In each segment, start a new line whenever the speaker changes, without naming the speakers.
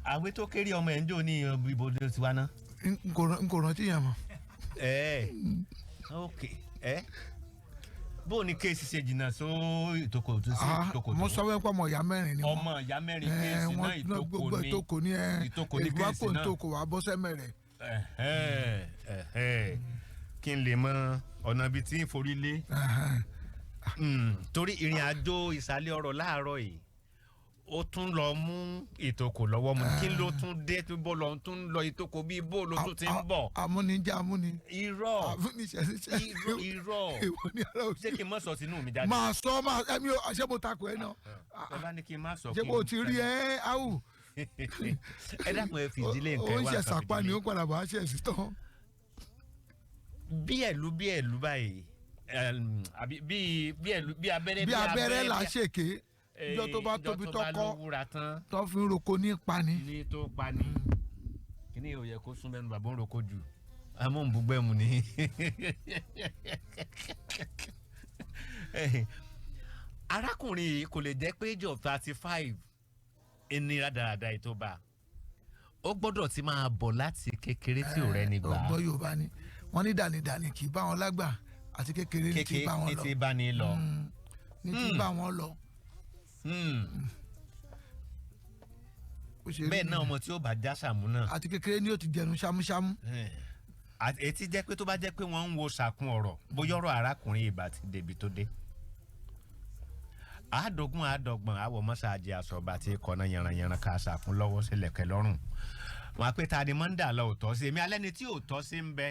àwé tó kéré ọmọ ẹ̀ ń jò ní ibo ló ti wá ná.
n kò rántí yẹn mọ́.
Ok bó ní kéèsì ṣe jìnnà só ìtòkò tó sí ìtòkò tó.
mo sọ wípé ọmọ ìyá mẹ́rin ni wọ́n.
ọmọ ìyá mẹ́rin kéèsì náà ìtòkò ní kéèsì náà.
ìtòkò wà bọ́ sẹ́mẹ̀rẹ̀.
kí n lè mọ ọ̀nà bíi tí ń forí lé. Torí ìrìn àjò ìsàlẹ̀ ọ̀rọ̀ láàárọ̀ yìí ó tún lọ mú ìtòkò lọ́wọ́ mu kí ló tún dé tó bọ́ lọ tún lọ ìtòkò bíi bó ló tún ti ń bọ̀.
amúnijẹ́ amúni.
irọ́ ṣé kí n má sọ sínú mi jáde.
máa sọ ẹ̀mí ṣé mo takò ẹ náà.
ọba ní kí n má sọ
ṣé mo ti rí ẹ áwù.
ẹ dákun ẹ fìdílé nǹkan wá.
ó ń ṣe sàpá ni ó padà bá ṣe sí tán.
bí ẹ̀lú báyìí bí abẹ́rẹ́
là ṣèké ìjọ tó bá tóbi tó kọ́ tó fi ń roko ní pani.
ní tó pani kíní ò yẹ kó sún bẹ́ẹ̀ bàbá ń roko jù àmọ́ ń búgbẹ́ mu ni. arákùnrin yìí kò lè jẹ́ pé age of 35 ìnira dáadáa ètò bá ó gbọ́dọ̀ ti máa bọ̀ láti kékeré tí ò rẹ́ni gbà.
ọgbọ́n Yorùbá ni wọ́n ní dànìdànì kì í bá wọn lágbà àti kékeré ní ti bá wọn lọ.
ní ti bá ní lọ.
ní ti bá wọn lọ.
bẹ́ẹ̀ náà ọmọ tí ó bá já sàmú náà.
àti kékeré ni ó ti jẹnu ṣámúṣámú.
etí jẹ́ pé tó bá jẹ́ pé wọ́n ń wo sàkún ọ̀rọ̀ bóyá ọ̀rọ̀ arákùnrin ìbá ti débi tó dé. àádọ́gbọ̀n àwọ̀ mọ́sáàjì àsọ̀bà àti ìkọ̀nà yànrànyànràn ká sàkún lọ́wọ́ sílẹ̀kẹ̀ lọ́rùn. wọn á pé ta ni mọ́ńdà lọ òtọ́ sí èmi alẹ́ ni tí òtọ́ sí ń bẹ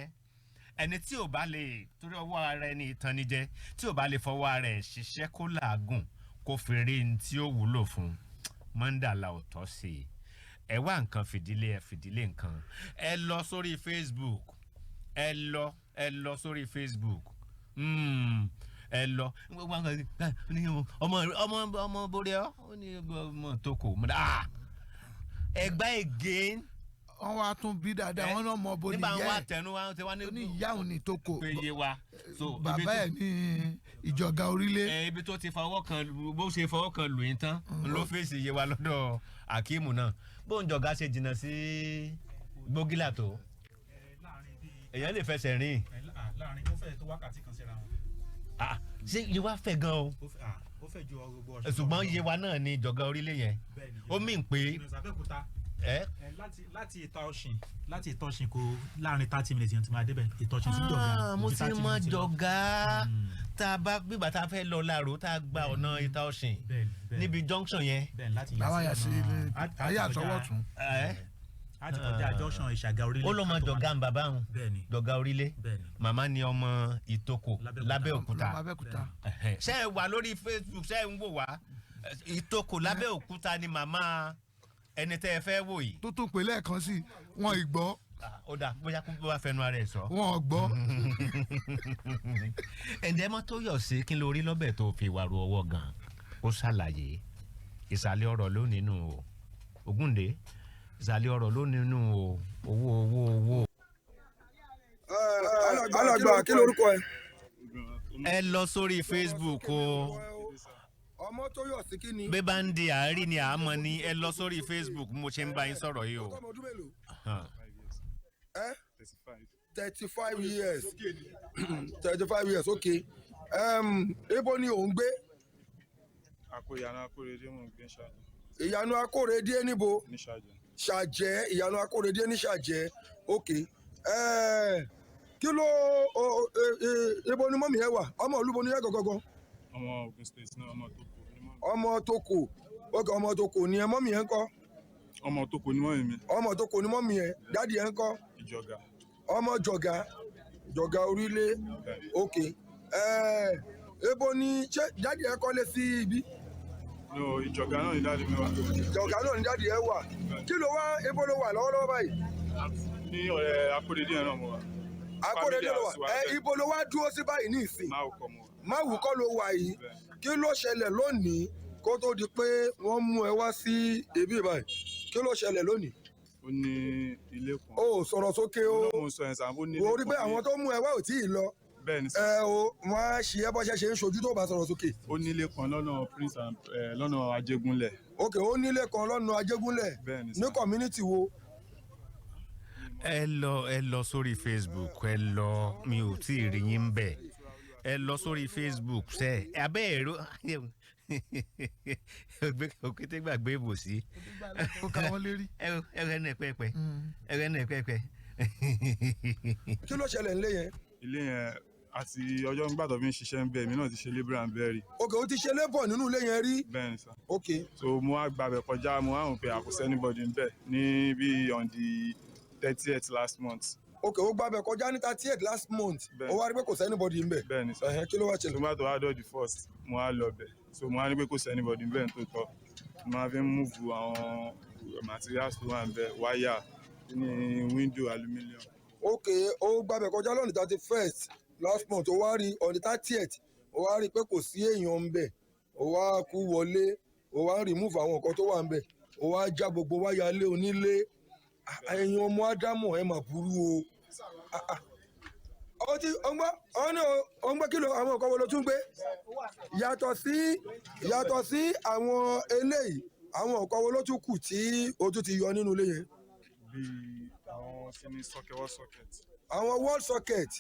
ẹni tí ò bá lè torí ọwọ́ ara ẹni ìtanijẹ tí ò bá lè fọwọ́ ara ẹ̀ ṣiṣẹ́ kó làágùn kó fèrè ní tí ó wúlò fún mọ́ńdàlá ò tọ́ sí i ẹ wá nǹkan fìdílé nǹkan ẹ lọ sórí Facebook ẹ lọ sórí Facebook ẹ lọ ọmọ borí ọ ó ní ọmọ tó kò mọ ẹgbà again.
wọ́n wá tún bí dáadáa wọ́n náà mọ bó ni yẹ
nígbà wà tẹnu wa ti wá ní
ìyá òun ní tó kò
péye wa.
bàbá ẹ̀ ní ìjọga orílẹ̀.
ibi tó ti fọwọ́ kan bó ṣe fọwọ́ kan lù yín tán ló fèsì iye wa lọ́dọ̀ Akeem náà bó ń jọ̀gá ṣe jìnnà sí gbógílà tó èèyàn lè fẹsẹ̀ rìn.
láàrin ó fẹ́ tó wákàtí kan síra wọn.
ṣé iye wa fẹ́ gan o.
ó fẹ́ ju gbogbo ọ̀ṣun.
ṣùgbọ́n iye wa náà ni jọ̀gá orílẹ̀ yẹn ó mì ń pé.
láti ìta ọ̀sìn kò láàrin 30 minutes yẹn ti máa débẹ̀ ìta ọ̀sìn sí jọ̀gá.
mo ti mọ jọ̀gá tá a bá gbígbà tá a fẹ́ lọ láàrò tá a gba ọ̀nà ìta ọ̀sìn níbi junction yẹn.
láwọn yà sí ilé ayé àtọwọ́ tún.
a ti kọjá junction ìṣàgà orílẹ̀.
ó lọ́mọ jọ̀gá ń bàbá òun jọ̀gá orílẹ̀ màmá ni ọmọ ìtòkò lábẹ́òkúta. ṣé ẹ wà lórí Facebook ṣé ẹ ń wò wá ìtòkò lábẹ́òkúta ni màmá ẹni tẹ́ ẹ fẹ́ wò yìí.
tó tún pè lẹ́ẹ̀kan sí wọn ìgbọ́.
ó dà bóyá kó bá fẹnu ara ẹ sọ.
wọn ò gbọ́.
ẹ̀ǹdẹ́ mọ́ tó yọ̀ sí kí n lórí lọ́bẹ̀ tó fi wà ru ọwọ́ gan-an ó ṣàlàyé ìsàlẹ̀ ọ̀rọ̀ ló nínú o Ògúndé ìsàlẹ̀ ọ̀rọ̀ ló nínú o owó.
alàgbà kí lorúkọ ẹ.
ẹ lọ sórí Facebook o.
ọmọ tó yọ sí kí ni.
bí bá ń di àárín ni àmọ́ ni ẹ lọ sórí Facebook mo ṣe ń bá yín sọ̀rọ̀ yìí o.
35 years 35 years okay. Ibo ni ò ń gbé.
Ìyànà Akórèdé mò ń gbé Ṣàjẹ́.
Ìyànà Akórèdé níbo.
Ní Ṣàjẹ́.
Ṣàjẹ́ Ìyànà Akórèdé ní Ṣàjẹ́ okay. Kí ló ibo ni mọ́mì ẹ wà ọmọ olúbo ni ẹ gọ́gọ́gọ́.
Ọmọ Ogun State ní ọmọ Toko.
ọmọ Toko okay ọmọ Toko ni ẹ mọ́mì ẹ ń kọ́.
ọmọ Toko ni mọ́mì mi.
ọmọ Toko ni mọ́mì ẹ dádì ẹ ń kọ́.
Ìjọ̀gà.
ọmọ jọ̀gá orílẹ̀ okay. Ebo ni ṣé dádì ẹ kọ́lé sí ibi.
No, Ìjọ̀gà náà ni dádì mi wà.
Ìjọ̀gà náà ni dádì ẹ wà. Kí ló wá ebo ló wà lọ́wọ́lọ́wọ́ báyìí.
Ní ọ̀rẹ́ Akórèdé yẹn náà mo wà.
Akórèdé ló wà. Ibo ló wá dúró sí báyìí ní ìsìn. Máwù kọ́ ló wà yìí. Kí ló ṣẹlẹ̀ lónìí kó tó di pé wọ́n mú ẹ wá sí ibi báyìí. Kí ló ṣẹlẹ̀ lónìí.
Ó ní ilé kan.
Ó sọ̀rọ̀ sókè o.
Ó sọ ẹ̀ sàn bó ní ilé kan.
Wo rí pé àwọn tó mú ẹ wá ò tí ì lọ.
bẹ́ẹ̀ ni
wọ́n á ṣe ẹ́ bọ́ṣẹ́ ṣe ń ṣojú tó bá sọ̀rọ̀ sókè.
ó nílé kan lọ́nà Prince and lọ́nà Ajégúnlẹ̀.
ok ó nílé kan lọ́nà Ajégúnlẹ̀ ní community wo.
ẹ lọ sórí Facebook ẹ lọ mi ò tí ì rí yín bẹ́ẹ̀ ẹ lọ sórí Facebook ṣe abẹ́ ẹ̀rọ òkété gbàgbé ìbòsí ẹrẹ́nẹ̀ pẹ́pẹ́.
kí ló ṣẹlẹ̀ nílé yẹn.
ilé yẹn àti ọjọ́ nígbà tó fi ń ṣiṣẹ́ ń bẹ̀ mí náà ti ṣe labour and berry.
ok o ti ṣe labour nínú ilé yẹn rí.
bẹ́ẹ̀ ni sà.
ok.
so mo wá gbàbẹ̀ kọjá mo wá hàn pé àkóso anybody ń bẹ̀ ní bí on the 30th last month.
ok o gbàbẹ̀ kọjá ní 30th last month o wá rí pé kò sí anybody ń bẹ̀.
bẹ́ẹ̀ ni sà.
kí ló wá ṣẹlẹ̀.
tomato adọ́ the first mo wá lọ bẹ̀ so mo wá rí pé kò sí anybody ń bẹ̀ tó tọ́ mo máa fi ń move àwọn materials tó wà ń bẹ̀ wáyà ní window aluminium.
ok o gbàbẹ̀ kọjá lọ́nà 31st last month o wá rí on the 30th o wá rí pé kò sí èèyàn ń bẹ̀ o wá kú wọlé o wá remove àwọn nǹkan tó wà ń bẹ̀ o wá já gbogbo wáyà lé onílé ẹ̀yin ọmọ ádámù ẹ̀ mà burú o. ọgbọ́n kìlọ̀ àwọn nǹkan wo ló tún gbé yàtọ̀ sí àwọn eléyìí àwọn nǹkan wo ló tún kù tí o tún ti yọ nínú ilé yẹn.
bíi àwọn kíní wall socket.
àwọn wall socket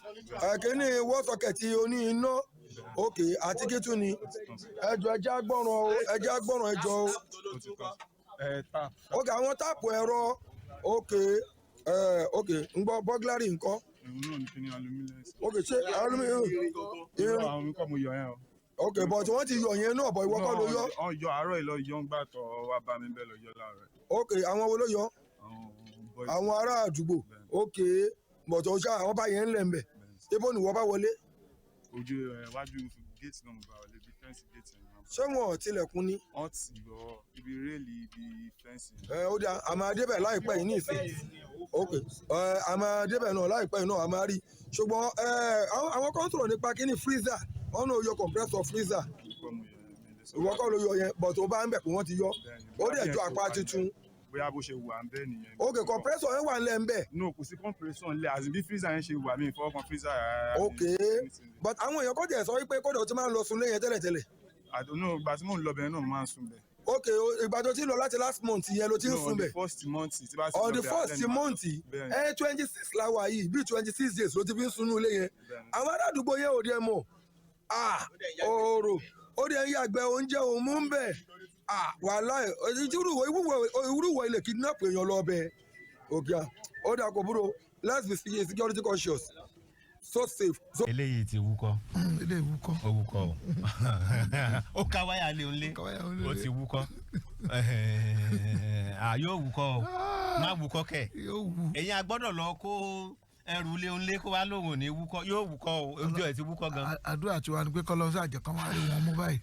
kíní wall socket oní iná ok àti kí tún ni ẹjọ ẹjẹ agbọràn ẹjọ o. ok àwọn táàpù ẹ̀rọ ok ń gbọ́ burglary ńkọ́.
náà ní kíní aluminium.
ok ṣé aluminium.
àwọn mi kọ́ mo yọ yẹn o.
ok but wọ́n ti yọ yẹn náà bọ̀ ìwọ kọ́ ló yọ.
ọ yọ àárọ̀ ìlọ yọ ń gbà tọ́ wá bá mi bẹ́ẹ̀ lọ yọ láàárọ̀.
ok àwọn wo ló yọ. àwọn ará àdúgbò ok but ọjà àwọn bá yẹn ń lẹ̀ ń bẹ̀ ibo ni wọ́n bá wọlé.
ojú iwájú gate náà mo bá wọlé bí fẹ́ǹsì gate yẹn.
ṣé wọn ò tilẹ̀kùn ni.
wọ́n ti yọ ibi réèlì ibi fẹ́ǹsì.
ó dà a máa débẹ̀ láìpẹ́ yìí ní ìsìn ok a máa débẹ̀ náà láìpẹ́ yìí náà a máa rí ṣùgbọ́n àwọn kan sọ̀rọ̀ nípa kíní freezer wọn náà yọ compressor freezer ìwọ kọ́ ló yọ yẹn but ó bá ń bẹ̀ pé wọ́n ti yọ ó dẹ̀ jọ àpá tuntun.
bóyá bó ṣe wà ń bẹ́ẹ̀ nìyẹn.
ok compressor yẹn wà nílẹ̀ ń bẹ̀.
no kò sí compressor ńlẹ̀ àti bí freezer yẹn ṣe wà mí ìfọwọ́kan freezer rárá.
ok but àwọn èèyàn kọ́ jẹ́ sọ wípé kódà ó ti máa ń lọ sunlé yẹn tẹ́lẹ̀tẹ́lẹ̀.
àdùnnú ìgbà tí mò ń lọ bẹ̀rẹ̀ náà mo máa ń sùn bẹ̀.
ok ìgbà tó ti lọ láti last month yẹn ló ti ń sùn bẹ̀.
on
the first month 26 láwa yìí bí 26 days ló ti fi ń sunú ilé yẹn àwọn aládùúgbò yẹn ò dé mọ̀ oòrò ó dé ń yàgbẹ́ oúnjẹ òun mú ń bẹ̀ wàhálà ìwúrúwọ̀ ilẹ̀ kidnap èèyàn lọ bẹ̀ òkè ó dà kó búrò let's be security conscious so safe.
eléyìí ti wúkọ́.
eléyìí wúkọ́.
ó wúkọ́ o ó ká wáyà lé òun lé ó ti wúkọ́ yóò wúkọ́ o má wúkọ́ kẹ̀ ẹ̀yin agbọ́dọ̀ lọ kó ẹrù lé òun lé kó wá lóhùn ò ní wúkọ́ yóò wúkọ́ o ojú ẹ̀ ti wúkọ́ gan.
àdúrà tí wàá ní pé kọ́lọ́sí àjẹkọ́ máa rí wọn mú báyìí.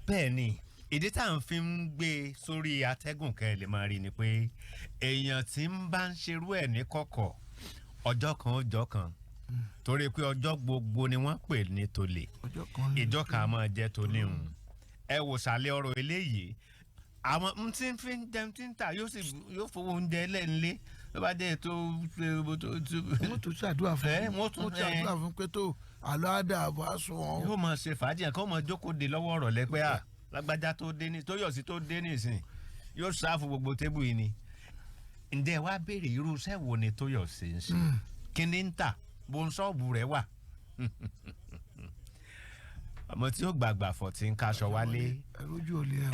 bẹ́ẹ̀ ni ìdí tá à ń fi ń gbé sórí atẹ́gùn kẹ́ ẹ lè máa rí ni pé èèyàn tí ń bá ń ṣerú ẹ̀ ní kọ̀kọ̀ ọjọ́ kan torí pé ọjọ́ gbogbo ni wọ́n pè ní tolè ìjọ kan máa jẹ́ toníhun ẹ wò sàlẹ̀ ọ̀rọ̀ eléyìí àwọn tí ń fi jẹun tí ń tà yóò fowó oúnjẹ lẹ́nlé ló bá dé tó.
wọ́n tún ṣàdúrà fún pé tó àlọ́ àdá àbọ̀ àṣọ wọn.
yóò máa ṣe fàájì àkọ́ máa jókòó de lọ́wọ́ ọ̀rọ̀ lẹ́pẹ́ lágbájá tó dé ní tóyọ̀sí tó dé nísìn yóò sáfù gbogbo tébù yìí ni. ǹjẹ́ wàá béèrè irú iṣẹ́ wo ni tóyọ̀sí ń ṣe kí ni ń tà bó ń ṣọ́ọ̀bù rẹ̀ wà. ọmọ tí ó gbàgbà fọ̀ tí ń kaṣọ wálé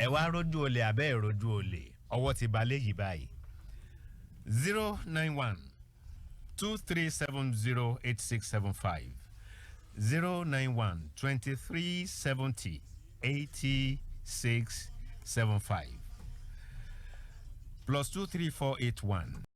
ẹ wá rójú olè abẹ́ ìrójú olè ọwọ́ ti balẹ̀ yìí báyìí 091 23708675 091 2370 8675 plus 23481